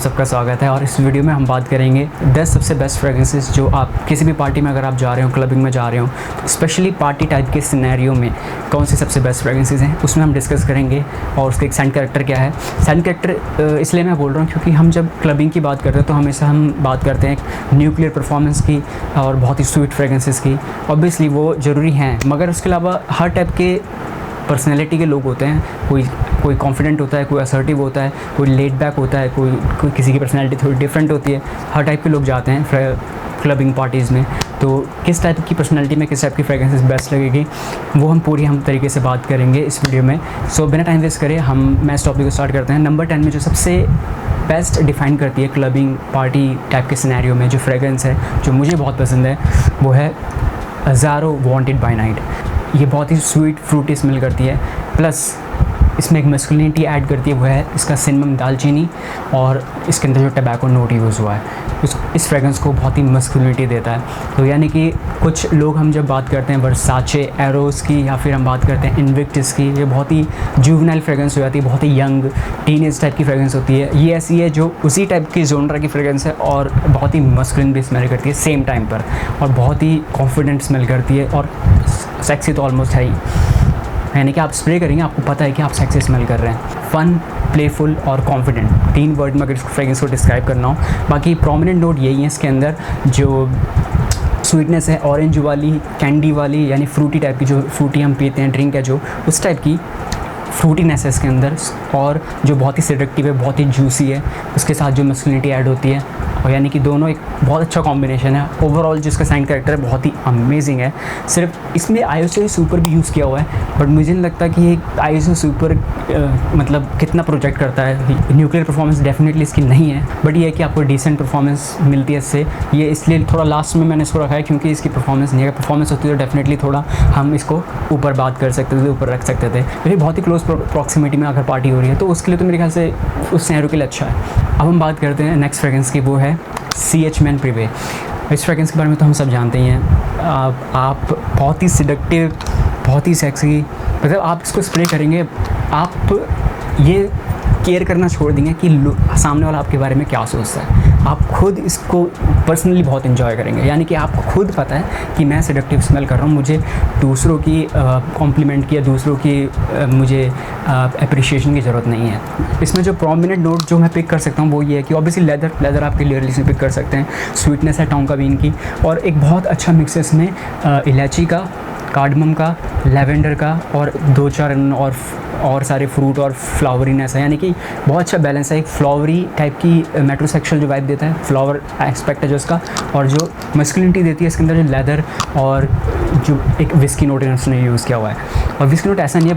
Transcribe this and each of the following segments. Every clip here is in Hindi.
सबका स्वागत है और इस वीडियो में हम बात करेंगे 10 सबसे बेस्ट फ्रेग्रेंसेस जो आप किसी भी पार्टी में अगर आप जा रहे हो, क्लबिंग में जा रहे हो, स्पेशली पार्टी टाइप के सिनेरियो में कौन से सबसे बेस्ट फ्रेग्रेंसेस हैं उसमें हम डिस्कस करेंगे। और उसका एक सेंट कैरेक्टर क्या है। सेंट कैरेक्टर इसलिए मैं बोल रहा हूँ क्योंकि हम जब क्लबिंग की बात करते हैं तो हमेशा हम बात करते हैं न्यूक्लियर परफॉर्मेंस की और बहुत ही स्वीट फ्रेग्रेंसेस की। ऑब्वियसली वो ज़रूरी हैं, मगर उसके अलावा हर टाइप के पर्सनैलिटी के लोग होते हैं। कोई कॉन्फिडेंट होता है, कोई असर्टिव होता है, कोई लेड बैक होता है, कोई किसी की पर्सनैलिटी थोड़ी डिफरेंट होती है। हर टाइप के लोग जाते हैं क्लबिंग पार्टीज़ में, तो किस टाइप की पर्सनैलिटी में किस टाइप की फ्रेग्रेंसेस बेस्ट लगेगी वो हम तरीके से बात करेंगे इस वीडियो में। सो बिना टाइम वेस्ट करे मैं इस टॉपिक को स्टार्ट करते हैं। नंबर 10 में जो सबसे बेस्ट डिफ़ाइन करती है क्लबिंग पार्टी टाइप के सिनेरियो में जो फ्रेग्रेंस है, जो मुझे बहुत पसंद है, वो है अज़ारो वांटेड बाय नाइट। ये बहुत ही स्वीट फ्रूटी स्मेल करती है, प्लस इसमें एक मस्कुलिनिटी ऐड करती है, वो है इसका सिनेमम दालचीनी और इसके अंदर जो टबैको नोट यूज़ हुआ है इस फ्रेग्रेंस को बहुत ही मस्कुलिनिटी देता है। तो यानी कि कुछ लोग हम जब बात करते हैं वर्साचे एरोस की या फिर हम बात करते हैं इन्विक्टस की, ये बहुत ही जुवेनाइल फ्रेग्रेंस हो जाती है, बहुत ही यंग टीनेज टाइप की फ्रेग्रेंस होती है। ये ऐसी है जो उसी टाइप की जोनरा की फ्रेग्रेंस है और बहुत ही मस्कुलिन भी स्मेल करती है सेम टाइम पर, और बहुत ही कॉन्फिडेंट स्मेल करती है और सेक्सी तो ऑलमोस्ट है ही। यानी कि आप स्प्रे करेंगे आपको पता है कि आप सेक्सी स्मेल कर रहे हैं। फ़न, प्लेफुल और कॉन्फिडेंट, 3 वर्ड में अगर इस फ्रेग्रेंस को डिस्क्राइब करना हो। बाकी प्रोमिनेंट नोट यही है इसके अंदर, जो स्वीटनेस है ऑरेंज वाली, कैंडी वाली, यानी फ्रूटी टाइप की, जो फ्रूटी हम पीते हैं ड्रिंक है जो उस टाइप की फ्रूटीनेस है इसके अंदर, और जो बहुत ही सेडक्टिव है, बहुत ही जूसी है। उसके साथ जो मस्कुलिनिटी ऐड होती है, और यानी कि दोनों एक बहुत अच्छा कॉम्बिनेशन है। ओवरऑल जिसका साइन कैरेक्टर है बहुत ही अमेजिंग है। सिर्फ इसमें आईएसओ सुपर भी यूज़ किया हुआ है, बट मुझे नहीं लगता कि ये आईएसओ सुपर मतलब कितना प्रोजेक्ट करता है। न्यूक्लियर परफॉर्मेंस डेफिनेटली इसकी नहीं है, बट ये है कि आपको डिसेंट परफॉर्मेंस मिलती है इससे। ये इसलिए थोड़ा लास्ट में मैंने इसको रखा है क्योंकि इसकी परफॉर्मेंस नहीं है। परफॉर्मेंस होती है तो डेफिनेटली थोड़ा हम इसको ऊपर बात कर सकते थे, ऊपर रख सकते थे। फिर बहुत ही क्लोज प्रॉक्सिमिटी में अगर पार्टी हो रही है तो उसके लिए तो मेरे ख्याल से उस सिनेरियो के लिए अच्छा है। अब हम बात करते हैं नेक्स्ट फ्रेग्रेंस की, वो है CH मैन प्रिवे। इस फ्रेग्रेंस के बारे में तो हम सब जानते ही हैं। आप बहुत ही सिडक्टिव, बहुत ही सेक्सी, मतलब आप इसको स्प्रे करेंगे आप ये केयर करना छोड़ देंगे कि सामने वाला आपके बारे में क्या सोचता है। आप खुद इसको पर्सनली बहुत एंजॉय करेंगे, यानी कि आपको खुद पता है कि मैं सेडक्टिव स्मेल कर रहा हूँ, मुझे दूसरों की कॉम्प्लीमेंट की या दूसरों की मुझे अप्रिशिएशन की ज़रूरत नहीं है। इसमें जो प्रोमिनेंट नोट जो मैं पिक कर सकता हूँ वो ये है कि ऑब्वियसली लेदर आप क्लियरली इसमें पिक कर सकते हैं। स्वीटनेस है टोंका बीन की, और एक बहुत अच्छा मिक्स है इसमें इलायची का, कार्डमम का, लेवेंडर का, और 2-4 और सारे फ्रूट और फ्लावरीनेस है। यानी कि बहुत अच्छा बैलेंस है। एक फ्लावरी टाइप की मेट्रोसेक्सुअल जो वाइब देता है, फ्लावर एस्पेक्ट है जो उसका, और जो मस्कुलिनिटी देती है इसके अंदर जो लेदर और जो एक विस्की नोट उसने यूज़ किया हुआ है। और विस्की नोट ऐसा नहीं है,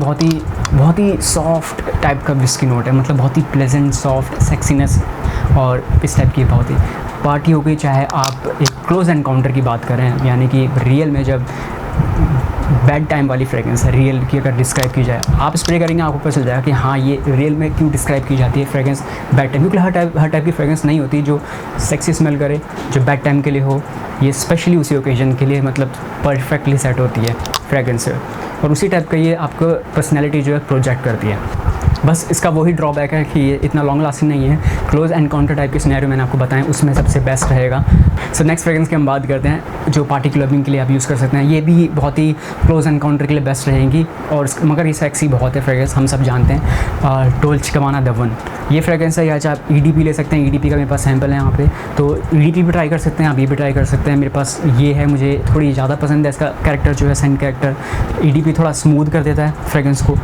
बहुत ही सॉफ्ट टाइप का विस्की नोट है, मतलब बहुत ही प्लेजेंट सॉफ्ट सेक्सीनेस और इस टाइप की बहुत ही पार्टी हो गई। चाहे आप एक क्लोज एनकाउंटर की बात करें, यानी कि रियल में जब बैड टाइम वाली फ्रेग्रेंस है, रियल की अगर डिस्क्राइब की जाए, आप स्प्रे करेंगे आपको पता चल जाएगा कि हाँ ये रियल में क्यों डिस्क्राइब की जाती है फ्रेग्रेंस बैड टाइम। क्योंकि हर टाइप की फ्रेग्रेंस नहीं होती जो सेक्सी स्मेल करे, जो बैड टाइम के लिए हो। ये स्पेशली उसी ओकेजन के लिए मतलब परफेक्टली सेट होती है फ्रेग्रेंस, और उसी टाइप का ये आपको पर्सनैलिटी जो है प्रोजेक्ट करती है। बस इसका वही ड्रॉबैक है कि ये इतना लॉन्ग लास्टिंग नहीं है। क्लोज एनकाउंटर टाइप के सिनेरियो मैंने आपको बताएं उसमें सबसे बेस्ट रहेगा। सो नेक्स्ट फ्रेग्रेंस की हम बात करते हैं जो पार्टी क्लबिंग के लिए आप यूज़ कर सकते हैं। ये भी बहुत ही क्लोज एनकाउंटर के लिए बेस्ट रहेंगी, और मगर ये सेक्सी बहुत है फ्रेग्रेंस, हम सब जानते हैं। डोल्चे गबाना द1 ये फ्रेग्रेंस है, या चाहे आप EDP ले सकते हैं। EDP का मेरे पास सैम्पल है यहाँ पे, तो EDP भी ट्राई कर सकते हैं, आप ये भी ट्राई कर सकते हैं। मेरे पास ये है, मुझे थोड़ी ज़्यादा पसंद है इसका कैरेक्टर जो है, सेंट कैरेक्टर। EDP थोड़ा स्मूथ कर देता है फ्रेग्रेंस को।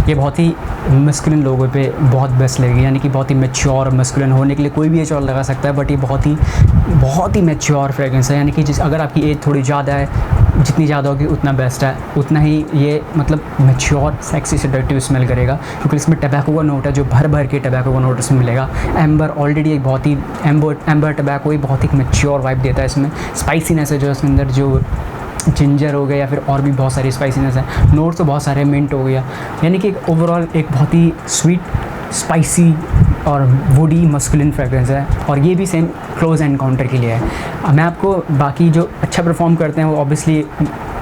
ये बहुत ही मस्कुलिन लोगों पे बहुत बेस्ट लगेगी, यानी कि बहुत ही मैच्योर और मस्कुलिन होने के लिए कोई भी एज और लगा सकता है, बट ये बहुत ही मैच्योर फ्रेग्रेंस है। यानी कि अगर आपकी एज थोड़ी ज़्यादा है, जितनी ज़्यादा होगी उतना बेस्ट है, उतना ही ये मतलब मैच्योर सेक्सी सेडक्टिव स्मेल करेगा। क्योंकि इसमें टबैको का नोट है, जो भर के टबैको का नोट इसमें मिलेगा। एम्बर ऑलरेडी एक बहुत ही एम्बर टबैको ही बहुत ही मैच्योर वाइब देता है इसमें। स्पाइसीनेस है जो इसके अंदर, जो जिंजर हो गया या फिर और भी बहुत सारी स्पाइसीनेस है। नोट तो बहुत सारे, मिंट हो गया, यानी कि ओवरऑल एक बहुत ही स्वीट, स्पाइसी और वुडी मस्कुलिन फ्रेग्रेंस है। और ये भी सेम क्लोज एनकाउंटर के लिए है। मैं आपको बाकी जो अच्छा परफॉर्म करते हैं वो ऑब्वियसली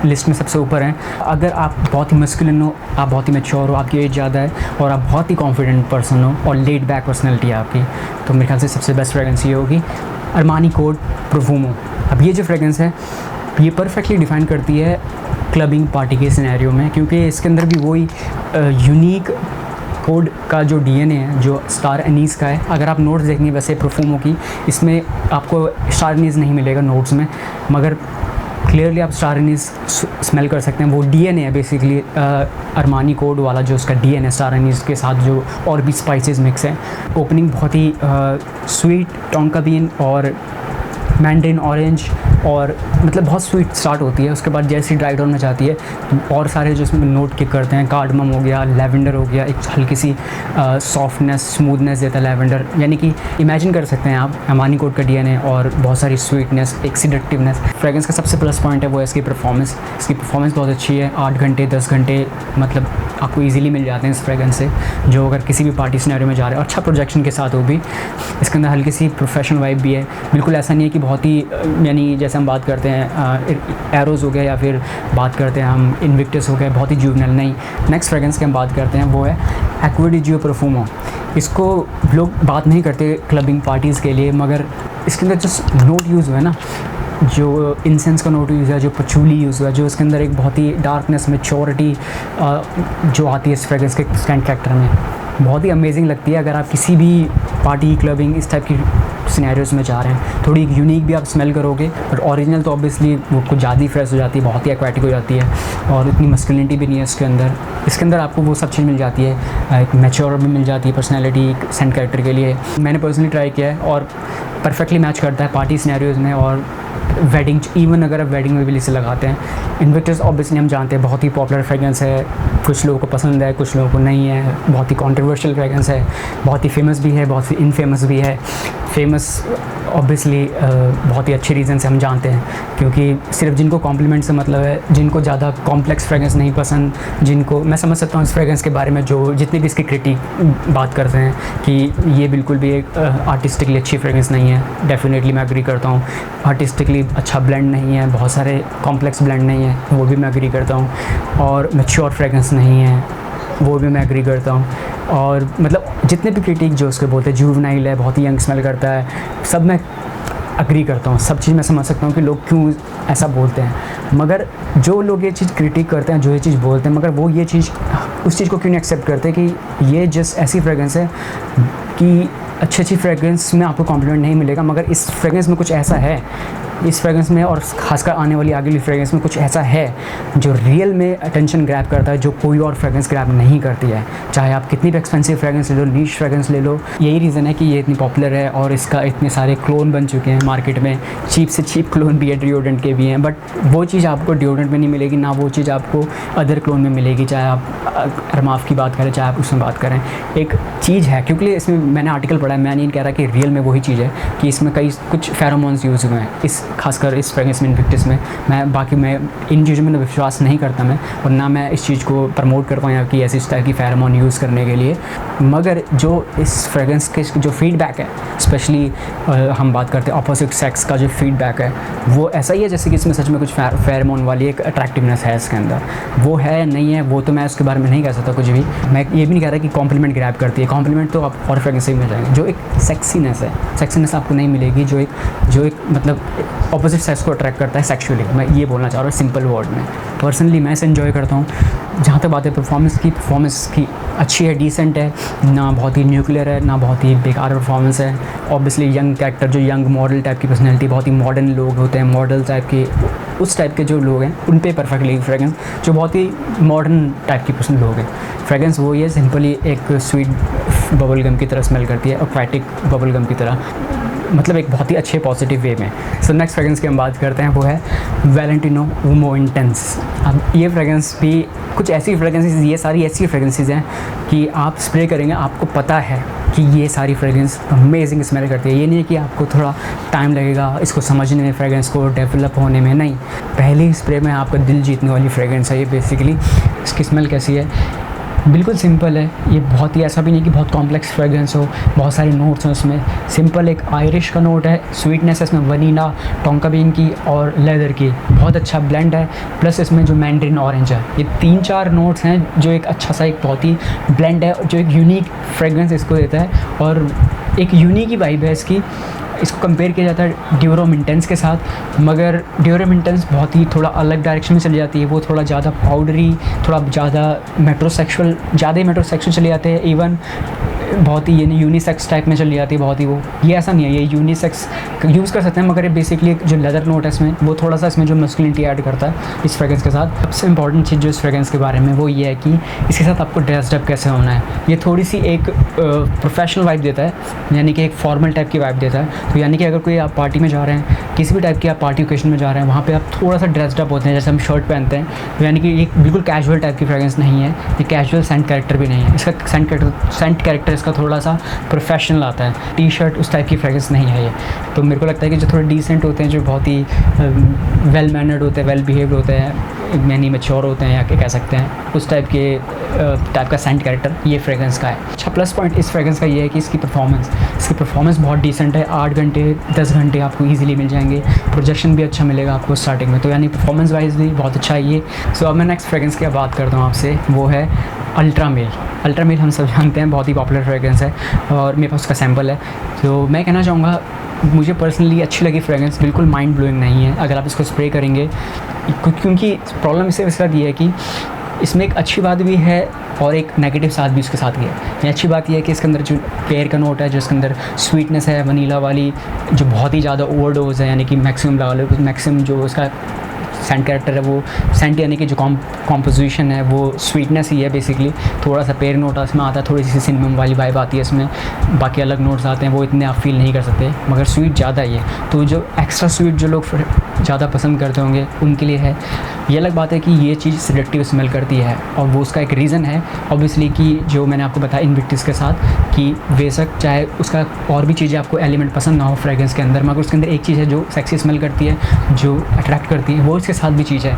लिस्ट में सबसे ऊपर हैं। अगर आप बहुत ही मस्कुलिन हो, आप बहुत ही मैच्योर हो, आपकी एज ज़्यादा है और आप बहुत ही कॉन्फिडेंट पर्सन हो और लेड बैक पर्सनैलिटी है आपकी, तो मेरे ख्याल से सबसे बेस्ट फ्रेगरेंस ये होगी अरमानी कोड प्रोफूमो। अब ये जो फ्रेगरेंस है ये परफेक्टली डिफ़ाइन करती है क्लबिंग पार्टी के सिनेरियो में, क्योंकि इसके अंदर भी वही यूनिक कोड का जो डीएनए है जो स्टार एनीस का है। अगर आप नोट्स देखेंगे वैसे प्रोफूमो की, इसमें आपको स्टार एनीस नहीं मिलेगा नोट्स में, मगर क्लियरली आप स्टार एनीस स्मेल कर सकते हैं। वो डीएनए है बेसिकली अरमानी कोड वाला, जो उसका डीएनए स्टार एनीस के साथ जो और भी स्पाइसेस मिक्स है। ओपनिंग बहुत ही स्वीट टोंका बीन और मैंड्रिन ऑरेंज और मतलब बहुत स्वीट स्टार्ट होती है। उसके बाद जैसे ड्राई डाउन में जाती है और सारे जो इसमें नोट किक करते हैं, कार्डमम हो गया, लेवेंडर हो गया, एक हल्की सी सॉफ्टनेस स्मूथनेस देता है लेवेंडर। यानी कि इमेजिन कर सकते हैं आप अरमानी कोड का डीएनए और बहुत सारी स्वीटनेस, एक सिडक्टिवनेस। फ्रेगरेंस का सबसे प्लस पॉइंट है वो है इसकी परफॉर्मेंस। इसकी परफॉर्मेंस बहुत अच्छी है, 8 घंटे 10 घंटे मतलब आपको ईजिली मिल जाते हैं इस फ्रेगरेंस से, जो अगर किसी भी पार्टी सिनेरियो में जा रहे हैं। और अच्छा प्रोजेक्शन के साथ हो भी, इसके अंदर हल्की सी प्रोफेशनल वाइब भी है। बिल्कुल ऐसा नहीं है कि बहुत ही यानी जैसे हम बात करते हैं एरोज़ हो गया या फिर बात करते हैं हम इनविक्टस हो गया, बहुत ही जुवेनाइल नहीं। नेक्स्ट फ्रेगरेंस की हम बात करते हैं वो है एक्वा डी जियो प्रोफूमो। इसको लोग बात नहीं करते क्लबिंग पार्टीज़ के लिए, मगर इसके अंदर जो नोट यूज़ हुआ है ना, जो इंसेंस का नोट यूज़ है, जो पचूली यूज़ हुआ है, जो इसके अंदर एक बहुत ही डार्कनेस मैच्योरिटी जो आती है इस फ्रेगरेंस के स्टैंड कैरेक्टर में, बहुत ही अमेजिंग लगती है। अगर आप किसी भी पार्टी क्लबिंग इस टाइप की सिनेरियोज़ में जा रहे हैं, थोड़ी यूनिक भी आप स्मेल करोगे, बट ओरिजिनल तो ऑब्वियसली वो कुछ ज़्यादा ही फ्रेश हो जाती है, बहुत ही एक्वाटिक हो जाती है और इतनी मस्कुलिनिटी भी नहीं है इसके अंदर। इसके अंदर आपको वो सब चीज़ मिल जाती है, एक मैच्योर भी मिल जाती है पर्सनैलिटी सेंट कैरेक्टर के लिए। मैंने पर्सनली ट्राई किया है और परफेक्टली मैच करता है पार्टी सिनेरियोज़ में और वेडिंग, इवन अगर आप वेडिंग में भी इसे लगाते हैं। इन्विक्टस ऑब्वियसली हम जानते हैं बहुत ही पॉपुलर फ्रेगरेंस है, कुछ लोगों को पसंद है, कुछ लोगों को नहीं है, बहुत ही कंट्रोवर्शियल फ्रेगरेंस है, बहुत ही फेमस भी है, बहुत ही इनफेमस भी है। फेमस ऑब्वियसली बहुत ही अच्छे रीज़न से हम जानते हैं, क्योंकि सिर्फ जिनको कॉम्प्लीमेंट से मतलब है, जिनको ज़्यादा कॉम्प्लेक्स फ्रेगरेंस नहीं पसंद, जिनको मैं समझ सकता हूँ इस फ्रेगरेंस के बारे में जो जितने भी इसकी क्रिटिक बात करते हैं कि ये बिल्कुल भी एक आर्टिस्टिकली अच्छी फ्रेगरेंस नहीं है। डेफिनेटली मैं एग्री करता हूँ, आर्टिस्टिकली अच्छा ब्लेंड नहीं है, बहुत सारे कॉम्प्लेक्स ब्लेंड नहीं है, वो भी मैं एग्री करता हूँ, और मैच्योर फ्रेगरेंस नहीं है, वो भी मैं एग्री करता हूँ। और मतलब जितने भी क्रिटिक जो उसके बोलते हैं जुवेनाइल है, बहुत ही यंग स्मेल करता है, सब मैं एग्री करता हूँ, सब चीज़ मैं समझ सकता हूँ कि लोग क्यों ऐसा बोलते हैं। मगर जो लोग ये चीज़ क्रिटिक करते हैं, जो ये चीज़ बोलते हैं, मगर वो ये चीज़ उस चीज़ को क्यों नहीं एक्सेप्ट करते कि ये जस्ट ऐसी फ्रेगरेंस है कि अच्छी फ्रेगरेंस में आपको कॉम्प्लीमेंट नहीं मिलेगा, मगर इस फ्रेगरेंस में कुछ ऐसा है, इस फ्रेगरेंस में और ख़ासकर आने वाली आगे वाली फ्रेगरेंस में कुछ ऐसा है जो रियल में अटेंशन ग्रैब करता है, जो कोई और फ्रेगरेंस ग्रैब नहीं करती है। चाहे आप कितनी भी एक्सपेंसिव फ्रेगरेंस ले लो, नीश फ्रेगरेंस ले लो, यही रीज़न है कि ये इतनी पॉपुलर है और इसका इतने सारे क्लोन बन चुके हैं मार्केट में। चीप से चीप क्लोन भी है, डिओड्रेंट के भी हैं, बट वो चीज़ आपको डिओड्रेंट में नहीं मिलेगी, ना वो चीज़ आपको अदर क्लोन में मिलेगी, चाहे आप अरमाफ की बात करें, चाहे आप उसमें बात करें। एक चीज़ है, क्योंकि इसमें मैंने आर्टिकल पढ़ा है, मैं नहीं कह रहा कि रियल में वही चीज़ है, कि इसमें कई कुछ फेरोमोन्स यूज़ हुए हैं इस खासकर इस फ्रेगरेंस में, इन्विक्टस में। मैं इन चीज़ों में विश्वास नहीं करता मैं, और ना मैं इस चीज़ को प्रमोट करता हूँ या कि ऐसी टाइप की फेरोमोन यूज़ करने के लिए। मगर जो इस फ्रेगरेंस के जो फीडबैक है, स्पेशली हम बात करते हैं अपोजिट सेक्स का जो फीडबैक है, वो ऐसा ही है जैसे कि इसमें सच में कुछ फेरोमोन वाली एक अट्रैक्टिवनेस है इसके अंदर। वो है नहीं है वो तो मैं उसके बारे में नहीं कह सकता कुछ भी। मैं ये भी नहीं कह रहा कि कॉम्प्लीमेंट ग्रैब करती है, कॉम्प्लीमेंट तो आप और फ्रेगरेंस से ही मिल जाएंगे। जो एक सेक्सीनेस है, सेक्सीनेस आपको नहीं मिलेगी, जो एक मतलब अपोजिट सेक्स को अट्रैक्ट करता है सेक्सुअली। मैं ये बोलना चाह रहा हूँ सिंपल वर्ड में। पर्सनली मैं इसे एंजॉय करता हूँ। जहाँ तक बात है परफॉर्मेंस की अच्छी है, डिसेंट है, ना बहुत ही न्यूक्लियर है, ना बहुत ही बेकार परफॉर्मेंस है। ऑब्वियसली यंग कैरेक्टर, जो यंग मॉडल टाइप की पर्सनैलिटी, बहुत ही मॉडर्न लोग होते हैं, मॉडल टाइप के, उस टाइप के जो लोग हैं उन पे परफेक्टली फ्रेगरेंस, जो बहुत ही मॉडर्न टाइप की पर्सन लोग हैं। फ्रेगरेंस वो ही है, सिंपली एक स्वीट बबल गम की तरह स्मेल करती है, एक्वाटिक बबल गम की तरह, मतलब एक बहुत ही अच्छे पॉजिटिव वे में। सो नेक्स्ट फ्रेगरेंस की हम बात करते हैं, वो है वैलेंटिनो उमो इंटेंस। अब ये फ्रेगरेंस भी कुछ ऐसी फ्रेगरेंसेस, ये सारी ऐसी फ्रेगरेंसेस हैं कि आप स्प्रे करेंगे, आपको पता है कि ये सारी फ्रेगरेंस अमेजिंग स्मेल करती है। ये नहीं है कि आपको थोड़ा टाइम लगेगा इसको समझने में, फ्रेगरेंस को डेवलप होने में, नहीं, पहले ही स्प्रे में आपका दिल जीतने वाली फ्रेगरेंस है ये। बेसिकली इसकी स्मेल कैसी है, बिल्कुल सिंपल है ये, बहुत ही ऐसा भी नहीं कि बहुत कॉम्प्लेक्स फ्रेग्रेंस हो, बहुत सारे नोट्स हैं उसमें। सिंपल एक आयरिश का नोट है, स्वीटनेस है इसमें वनीला, टोंका बीन की और लेदर की, बहुत अच्छा ब्लेंड है। प्लस इसमें जो मैंड्रिन ऑरेंज है, ये 3-4 नोट्स हैं जो एक अच्छा सा एक बहुत ही ब्लेंड है जो एक यूनिक फ्रेग्रेंस इसको देता है और एक यूनिक ही वाइब है इसकी। इसको कंपेयर किया जाता है ड्यूरम इंटेंस के साथ, मगर ड्यूरम इंटेंस बहुत ही थोड़ा अलग डायरेक्शन में चली जाती है। वो थोड़ा ज़्यादा पाउडरी, थोड़ा ज़्यादा मेट्रोसेक्सुअल, ज़्यादा ही मेट्रोसेक्सुअल चले जाते हैं। इवन बहुत ही ये यूनिसेक्स टाइप में चली जाती है बहुत ही वो। ये ऐसा नहीं है, ये यूनिसेक्स यूज़ कर सकते हैं, मगर ये बेसिकली जो लेदर नोट है इसमें वो थोड़ा सा इसमें जो मस्कुलिनिटी ऐड करता है इस फ्रेग्रेंस के साथ। सबसे इंपॉर्टेंट चीज़ जो इस फ्रेग्रेंस के बारे में वो ये है कि इसके साथ आपको ड्रेस्ड अप कैसे होना है। ये थोड़ी सी एक प्रोफेशनल वाइब देता है, यानी कि एक फॉर्मल टाइप की वाइब देता है। तो यानी कि अगर कोई आप पार्टी में जा रहे हैं, किसी भी टाइप की आप पार्टी ओकेशन में जा रहे हैं, वहाँ पे आप थोड़ा सा ड्रेस्ड अप होते हैं, जैसे हम शर्ट पहनते हैं। तो यानी कि एक बिल्कुल कैजुअल टाइप की फ्रेग्रेंस नहीं है, ये कैजुअल सेंट कैरेक्टर भी नहीं है। इसका सेंट कैरेक्टर इसका थोड़ा सा प्रोफेशनल आता है। टी शर्ट उस टाइप की फ्रेग्रेंस नहीं है ये। तो मेरे को लगता है कि जो थोड़े डिसेंट होते हैं, जो बहुत ही वेल मैनर्ड होते हैं, वेल बिहेव्ड होते हैं, मैनी मैच्योर होते हैं या क्या कह सकते हैं, उस टाइप का सेंट कैरेक्टर ये फ्रेग्रेंस का है। अच्छा प्लस पॉइंट इस फ्रेग्रेंस का ये है कि इसकी परफॉर्मेंस बहुत डिसेंट है। 8 घंटे 10 घंटे आपको ईजिली मिल जाएंगे। प्रोजेक्शन भी अच्छा मिलेगा आपको स्टार्टिंग में, तो यानी परफॉर्मेंस वाइज भी बहुत अच्छा है ये। सो अब मैं नेक्स्ट फ्रेग्रेंस की बात करता हूँ आपसे, वो है अल्ट्रा मेल। अल्ट्रा मेल हम सब जानते हैं, बहुत ही पॉपुलर फ्रेग्रेंस है और मेरे पास उसका सैम्पल है। तो मैं कहना चाहूँगा मुझे पर्सनली अच्छी लगी फ्रेग्रेंस, बिल्कुल माइंड ब्लोइंग नहीं है अगर आप इसको स्प्रे करेंगे, क्योंकि प्रॉब्लम इसके साथ ये है कि इसमें एक अच्छी बात भी है और एक नेगेटिव साथ भी उसके साथ ही है। अच्छी बात यह है कि इसके अंदर जो पेयर का नोट है, जो इसके अंदर स्वीटनेस है वनीला वाली, जो बहुत ही ज़्यादा ओवरडोज है, यानी कि मैक्सिमम जो उसका सेंट कैरेक्टर है वो सेंट, यानी कि जो कॉम्पोजिशन है वो स्वीटनेस ही है बेसिकली। थोड़ा सा पेयर नोट इसमें आता है, थोड़ी सी सिनेमम वाली वाइब आती है इसमें। बाकी अलग नोट्स आते हैं वो इतने आप फील नहीं कर सकते, मगर स्वीट ज़्यादा ही है। तो जो एक्स्ट्रा स्वीट जो लोग ज़्यादा पसंद करते होंगे उनके लिए है। ये अलग बात है कि ये चीज़ सिलेक्टिव स्मेल करती है और वो उसका एक रीज़न है ऑब्वियसली, कि जो मैंने आपको बताया इन्विक्टिस के साथ कि बेशक चाहे उसका और भी चीज़ें आपको एलिमेंट पसंद ना हो फ्रेग्रेंस के अंदर, मगर उसके अंदर एक चीज़ है जो सेक्सी स्मेल करती है, जो अट्रैक्ट करती है, वो इसके साथ भी चीज़ है।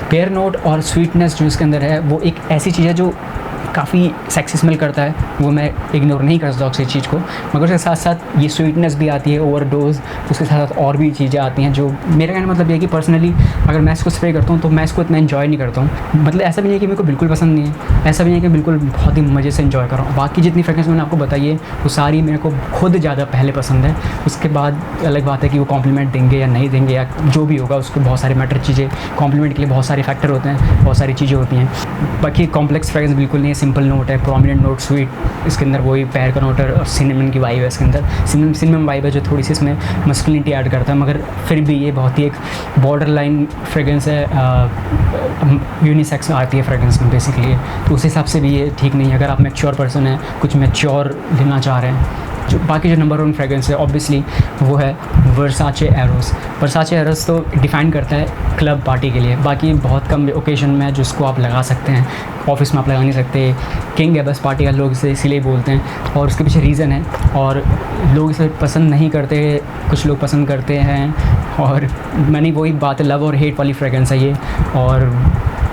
पेयर नोट और स्वीटनेस जो इसके अंदर है वो एक ऐसी चीज़ है जो काफ़ी सेक्सी स्मेल करता है, वो मैं इग्नोर नहीं कर सकता उस चीज़ को। मगर उसके साथ साथ ये स्वीटनेस भी आती है, ओवरडोज, उसके साथ साथ और भी चीज़ें आती हैं। जो मेरा कहने का मतलब ये है कि पर्सनली अगर मैं इसको स्प्रे करता हूँ तो मैं इसको इतना एंजॉय नहीं करता हूँ। मतलब ऐसा भी नहीं है कि मेरे को बिल्कुल पसंद नहीं है, ऐसा भी नहीं है कि बिल्कुल बहुत ही मज़े से एंजॉय कर रहा हूँ। बाकी जितनी फ्रेग्रेंस मैंने आपको बताई है वो सारी मेरे को खुद ज़्यादा पहले पसंद है। उसके बाद अलग बात है कि वो कॉम्प्लीमेंट देंगे या नहीं देंगे या जो भी होगा, उसको बहुत सारे मैटर चीज़ें, कॉम्प्लीमेंट के लिए बहुत सारे फैक्टर होते हैं, बहुत सारी चीज़ें होती हैं। बाकी कॉम्प्लेक्स फ्रेग्रेंस बिल्कुल नहीं है, सिंपल नोट है, प्रोमिनेंट नोट, स्वीट, इसके अंदर वही पैर का नोट और सिनेमन की वाइब है इसके अंदर। सिनेमन वाइब है जो थोड़ी सी इसमें मस्कुलिनिटी ऐड करता है, मगर फिर भी ये बहुत ही एक बॉर्डर लाइन फ्रेग्रेंस है, यूनिसेक्स आती है फ्रेग्रेंस में बेसिकली। तो उस हिसाब से भी ये ठीक नहीं है अगर आप मैच्योर पर्सन हैं, कुछ मैच्योर लेना चाह रहे हैं। जो बाकी जो नंबर 1 फ्रेग्रेंस है ऑब्वियसली वो है वर्साचे एरोस। वर्साचे एरोस तो डिफ़ाइन करता है क्लब पार्टी के लिए, बाकी बहुत कम ओकेजन में जिसको आप लगा सकते हैं, ऑफिस में आप लगा नहीं सकते। किंग है बस पार्टी का, लोग इसे इसीलिए बोलते हैं और उसके पीछे रीज़न है। और लोग इसे पसंद नहीं करते, कुछ लोग पसंद करते हैं, और मैंने वही बात है, लव और हेट वाली फ्रेग्रेंस है ये। और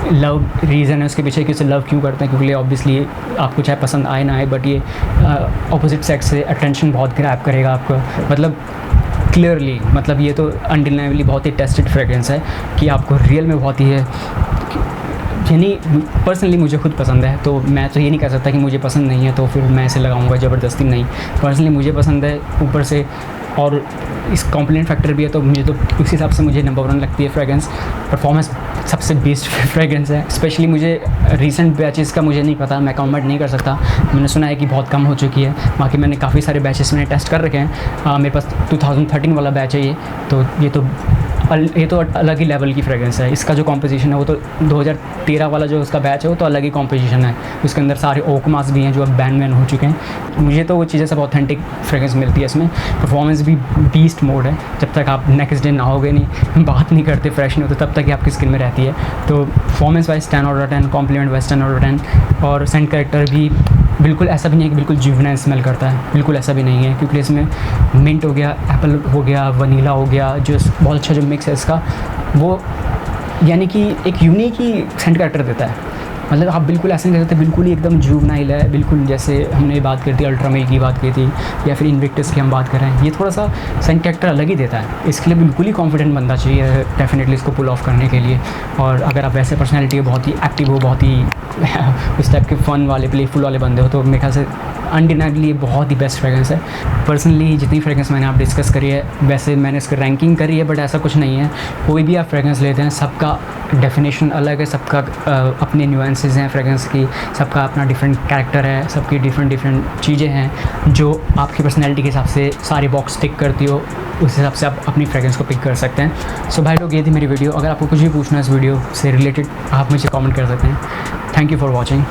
लव रीज़न है उसके पीछे कि उसे लव क्यों करते हैं, क्योंकि ऑब्वियसली आपको चाहे पसंद आए ना आए, बट ये अपोजिट सेक्स से अटेंशन बहुत ग्रैब करेगा आपको। मतलब क्लियरली, मतलब ये तो अनडिनाइबली बहुत ही टेस्टेड फ्रेग्रेंस है कि आपको रियल में बहुत ही है। यानी पर्सनली मुझे खुद पसंद है, तो मैं तो ये नहीं कह सकता कि मुझे पसंद नहीं है तो फिर मैं इसे लगाऊंगा ज़बरदस्ती, नहीं। पर्सनली मुझे पसंद है, ऊपर से और इस कॉम्प्लीमेंट फैक्टर भी है, तो मुझे तो उस हिसाब से मुझे नंबर 1 लगती है फ्रेग्रेंस। परफॉर्मेंस सबसे बेस्ट फ्रेग्रेंस है। स्पेशली मुझे रीसेंट बैचेस का मुझे नहीं पता, मैं कमेंट नहीं कर सकता। मैंने सुना है कि बहुत कम हो चुकी है, बाकी मैंने काफ़ी सारे बैचेस मैंने टेस्ट कर रखे हैं। मेरे पास 2013 वाला बैच है ये तो अलग ही लेवल की फ्रेग्रेंस है। इसका जो कॉम्पोजिशन है वो तो 2013 वाला जो उसका बैच है वो तो अलग ही कॉम्पोजिशन है। उसके अंदर सारे ओक मास भी हैं जो अब बैन हो चुके हैं। मुझे तो वो चीज़ें सब ऑथेंटिक फ्रेग्रेंस मिलती है इसमें। परफॉर्मेंस भी बीस्ट मोड है, जब तक आप नेक्स्ट डे नहाओगे नहीं, बात नहीं करते, फ्रेश नहीं होते, तब तक ही आपकी स्किन में रहती है। तो परफॉर्मेंस वाइज 10/10, कॉम्प्लीमेंट वाइज 10/10, और सेंट कैरेक्टर भी बिल्कुल ऐसा भी नहीं है कि बिल्कुल जुवेनाइल स्मेल करता है, बिल्कुल ऐसा भी नहीं है, क्योंकि इसमें मिंट हो गया, एप्पल हो गया, वनीला हो गया, जो बहुत अच्छा जो मिक्स है इसका, वो यानी कि एक यूनिक ही सेंट कैरेक्टर देता है। मतलब आप बिल्कुल ऐसे नहीं कहते, बिल्कुल ही एकदम जुवेनाइल है, बिल्कुल जैसे हमने बात करी थी अल्ट्रामेल की बात की थी या फिर इन्विक्टस की हम बात कर रहे हैं। ये थोड़ा सा सेंट कैरेक्टर अलग ही देता है, इसके लिए बिल्कुल ही कॉन्फिडेंट बंदा चाहिए डेफिनेटली इसको पुल ऑफ करने के लिए। और अगर आप वैसे पर्सनैलिटी बहुत ही एक्टिव हो, बहुत ही उस टाइप के फ़न वाले प्लेफुल वाले बंदे हो, तो मेरे ख्याल से अनडिनाइबली बहुत ही बेस्ट फ्रेगरेंस है। पर्सनली जितनी फ्रेगरेंस मैंने आप डिस्कस करी है, वैसे मैंने इसकी रैंकिंग करी है, बट ऐसा कुछ नहीं है। कोई भी आप फ्रेगरेंस लेते हैं, सबका डेफिनेशन अलग है, सबका अपने न्यूएंसेस हैं फ्रेगरेंस की, सबका अपना डिफरेंट कैरेक्टर है, सबकी डिफरेंट चीज़ें हैं जो आपकी पर्सनैलिटी के हिसाब से सारी बॉक्स टिक करती हो, उस हिसाब से आप अपनी फ्रेगरेंस को पिक कर सकते हैं। सो भाई लोग, ये थी मेरी वीडियो। अगर आपको कुछ भी पूछना है इस वीडियो से रिलेटेड, आप मुझे कमेंट कर सकते हैं। Thank you for watching.